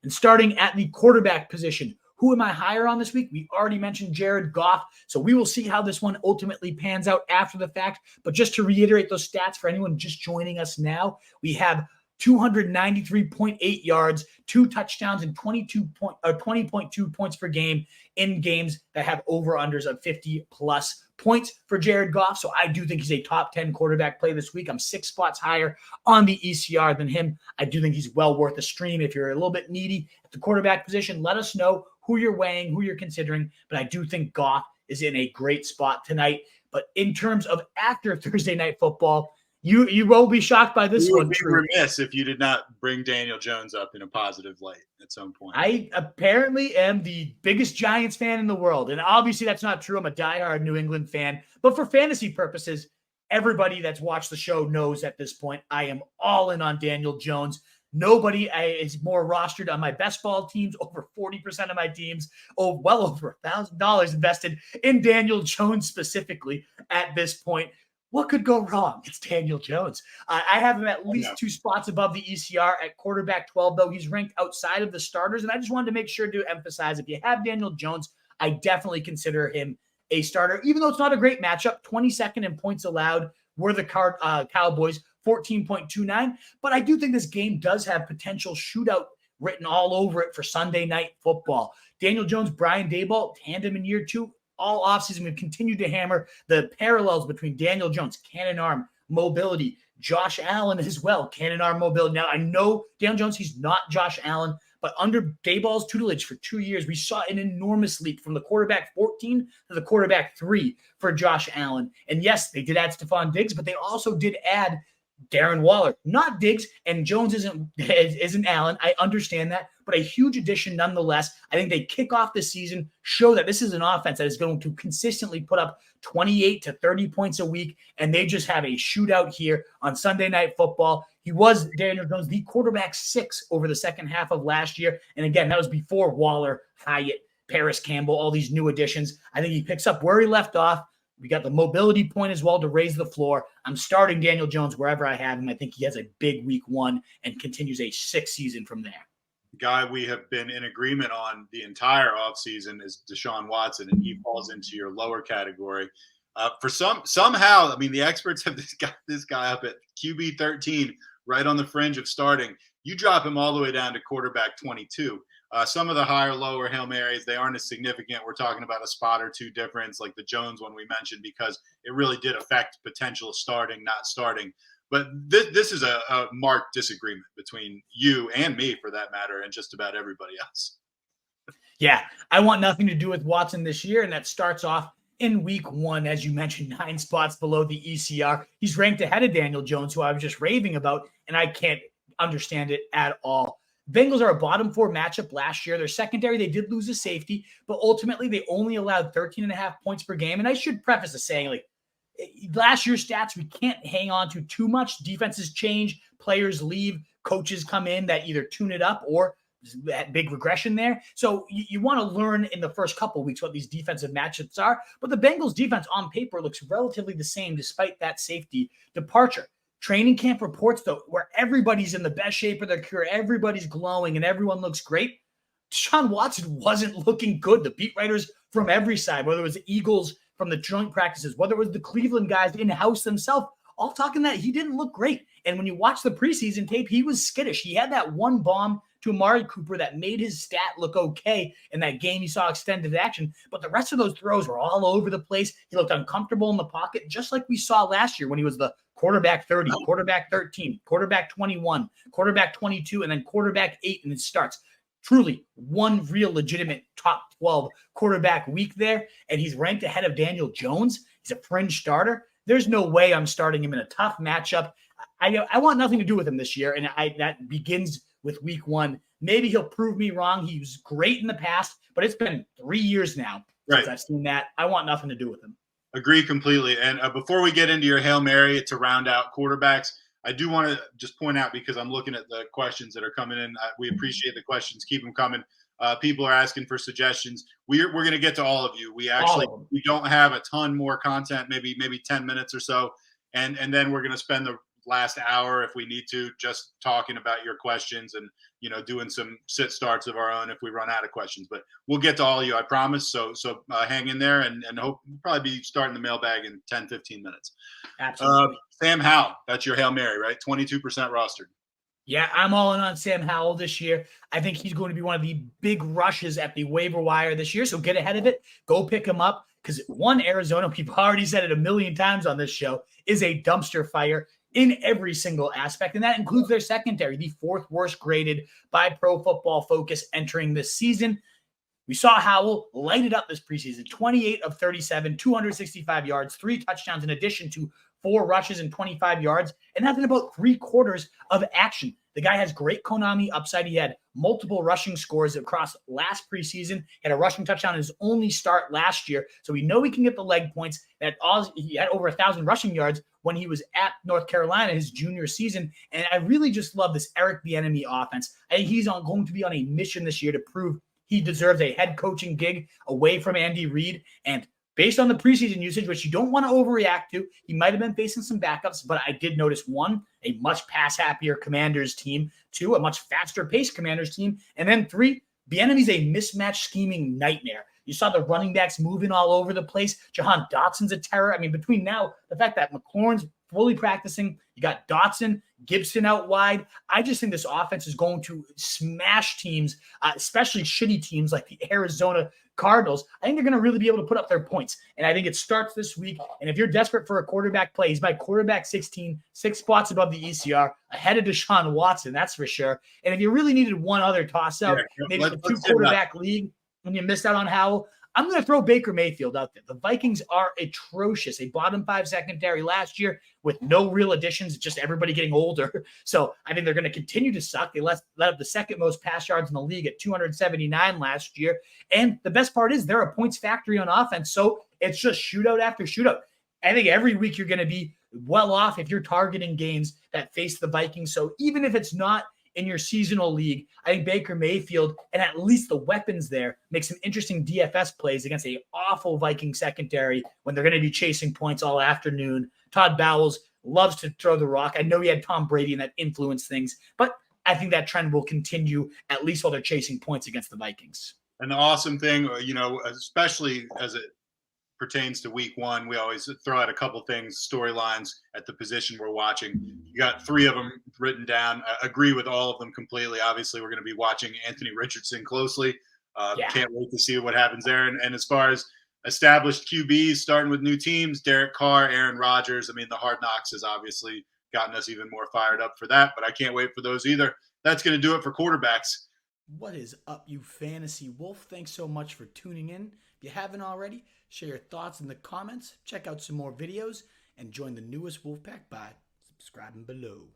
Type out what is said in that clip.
And starting at the quarterback position, who am I higher on this week? We already mentioned Jared Goff, so we will see how this one ultimately pans out after the fact. But just to reiterate those stats for anyone just joining us now, we have 293.8 yards, 2 touchdowns, and 20.2 points per game in games that have over-unders of 50-plus points for Jared Goff. So I do think he's a top 10 quarterback play this week. I'm 6 spots higher on the ECR than him. I do think he's well worth a stream. If you're a little bit needy at the quarterback position, let us know who you're weighing, who you're considering. But I do think Goff is in a great spot tonight. But in terms of after Thursday Night Football, you will be shocked by this one. You would be remiss if you did not bring Daniel Jones up in a positive light at some point. I apparently am the biggest Giants fan in the world. And obviously that's not true. I'm a diehard New England fan. But for fantasy purposes, everybody that's watched the show knows at this point I am all in on Daniel Jones. Nobody is more rostered on my best ball teams. Over 40% of my teams, well over $1,000 invested in Daniel Jones specifically at this point. What could go wrong? It's Daniel Jones. I have him at least 2 spots above the ECR at quarterback 12, though he's ranked outside of the starters. And I just wanted to make sure to emphasize, if you have Daniel Jones, I definitely consider him a starter, even though it's not a great matchup. 22nd in points allowed were the Cowboys, 14.29. But I do think this game does have potential shootout written all over it for Sunday Night Football. Daniel Jones, Brian Daboll, tandem in year 2. All offseason, we've continued to hammer the parallels between Daniel Jones, cannon arm, mobility, Josh Allen as well, cannon arm, mobility. Now, I know Daniel Jones, he's not Josh Allen, but under Daboll's tutelage for 2 years, we saw an enormous leap from the quarterback 14 to the quarterback 3 for Josh Allen. And yes, they did add Stephon Diggs, but they also did add Darren Waller, not Diggs, and Jones isn't Allen. I understand that, but a huge addition nonetheless. I think they kick off the season, show that this is an offense that is going to consistently put up 28 to 30 points a week, and they just have a shootout here on Sunday Night Football. He was, Daniel Jones, the quarterback 6 over the second half of last year, and again, that was before Waller, Hyatt, Paris Campbell, all these new additions. I think he picks up where he left off. We got the mobility point as well to raise the floor. I'm starting Daniel Jones wherever I have him. I think he has a big week 1 and continues a 6 season from there. The guy we have been in agreement on the entire offseason is Deshaun Watson, and he falls into your lower category. For somehow, I mean, the experts have this guy up at QB 13, right on the fringe of starting. You drop him all the way down to quarterback 22. Some of the higher, lower Hail Marys, they aren't as significant. We're talking about a spot or 2 difference, like the Jones one we mentioned, because it really did affect potential starting, not starting. But this is a marked disagreement between you and me, for that matter, and just about everybody else. Yeah, I want nothing to do with Watson this year, and that starts off in week 1, as you mentioned, 9 spots below the ECR. He's ranked ahead of Daniel Jones, who I was just raving about, and I can't understand it at all. Bengals are a bottom 4 matchup last year. Their secondary, they did lose a safety, but ultimately they only allowed 13.5 points per game. And I should preface this saying, like, last year's stats, we can't hang on to too much. Defenses change, players leave, coaches come in that either tune it up or that big regression there. So you want to learn in the first couple of weeks what these defensive matchups are. But the Bengals defense on paper looks relatively the same despite that safety departure. Training camp reports, though, where everybody's in the best shape of their career, everybody's glowing, and everyone looks great. Deshaun Watson wasn't looking good. The beat writers from every side, whether it was the Eagles from the joint practices, whether it was the Cleveland guys in-house themselves, all talking that he didn't look great. And when you watch the preseason tape, he was skittish. He had that one bomb to Amari Cooper that made his stat look okay in that game he saw extended action. But the rest of those throws were all over the place. He looked uncomfortable in the pocket, just like we saw last year when he was the quarterback 30, quarterback 13, quarterback 21, quarterback 22, and then quarterback 8 in his starts. Truly one real legitimate top 12 quarterback week there, and he's ranked ahead of Daniel Jones. He's a fringe starter. There's no way I'm starting him in a tough matchup. I want nothing to do with him this year, and that begins with week 1. Maybe he'll prove me wrong. He was great in the past, but it's been 3 years now since I've seen that. I want nothing to do with him. Agree completely. And before we get into your Hail Mary to round out quarterbacks, I do want to just point out, because I'm looking at the questions that are coming in. We appreciate the questions. Keep them coming. People are asking for suggestions. We're going to get to all of you. We don't have a ton more content, maybe 10 minutes or so. And then we're going to spend the last hour if we need to, just talking about your questions and, doing some sit starts of our own if we run out of questions. But we'll get to all of you, I promise. So hang in there and hope we'll probably be starting the mailbag in 10, 15 minutes. Absolutely. Sam Howell, that's your Hail Mary, right? 22% rostered. Yeah, I'm all in on Sam Howell this year. I think he's going to be one of the big rushes at the waiver wire this year. So get ahead of it. Go pick him up because Arizona, we've already said it a million times on this show, is a dumpster fire in every single aspect. And that includes their secondary, the fourth worst graded by Pro Football Focus entering this season. We saw Howell light it up this preseason, 28 of 37, 265 yards, 3 touchdowns in addition to 4 rushes and 25 yards, and that's in about 3/4 of action. The guy has great Konami upside. He had multiple rushing scores across last preseason. He had a rushing touchdown in his only start last year, so we know he can get the leg points. He had over 1,000 rushing yards when he was at North Carolina his junior season, and I really just love this Eric Bieniemy offense. I think he's going to be on a mission this year to prove he deserves a head coaching gig away from Andy Reid. And based on the preseason usage, which you don't want to overreact to, he might have been facing some backups, but I did notice 1, a much pass-happier Commanders team, 2, a much faster-paced Commanders team, and then 3, Bieniemy's a mismatch scheming nightmare. You saw the running backs moving all over the place. Jahan Dotson's a terror. I mean, between now, the fact that McLaurin's fully practicing, you got Dotson, Gibson out wide. I just think this offense is going to smash teams, especially shitty teams like the Arizona Cardinals. I think they're going to really be able to put up their points. And I think it starts this week. And if you're desperate for a quarterback play, he's my quarterback 16, 6 spots above the ECR, ahead of Deshaun Watson, that's for sure. And if you really needed one other toss-out, maybe the 2-quarterback league, and you missed out on Howell, I'm going to throw Baker Mayfield out there. The Vikings are atrocious. A bottom 5 secondary last year with no real additions, just everybody getting older. So I think they're going to continue to suck. They let up the second most pass yards in the league at 279 last year. And the best part is they're a points factory on offense. So it's just shootout after shootout. I think every week you're going to be well off if you're targeting games that face the Vikings. So even if it's not in your seasonal league, I think Baker Mayfield and at least the weapons there make some interesting DFS plays against a awful Viking secondary when they're going to be chasing points all afternoon. Todd Bowles loves to throw the rock. I know he had Tom Brady and that influenced things, but I think that trend will continue at least while they're chasing points against the Vikings. And the awesome thing, especially as it pertains to week 1, we always throw out a couple things, storylines at the position we're watching. You got 3 of them written down. I agree with all of them completely. Obviously, we're going to be watching Anthony Richardson closely. Can't wait to see what happens there. And as far as established QBs starting with new teams, Derek Carr, Aaron Rodgers, I mean, the Hard Knocks has obviously gotten us even more fired up for that, but I can't wait for those either. That's going to do it for quarterbacks. What is up, you fantasy wolf? Thanks so much for tuning in. If you haven't already, share your thoughts in the comments, check out some more videos, and join the newest Wolfpack by subscribing below.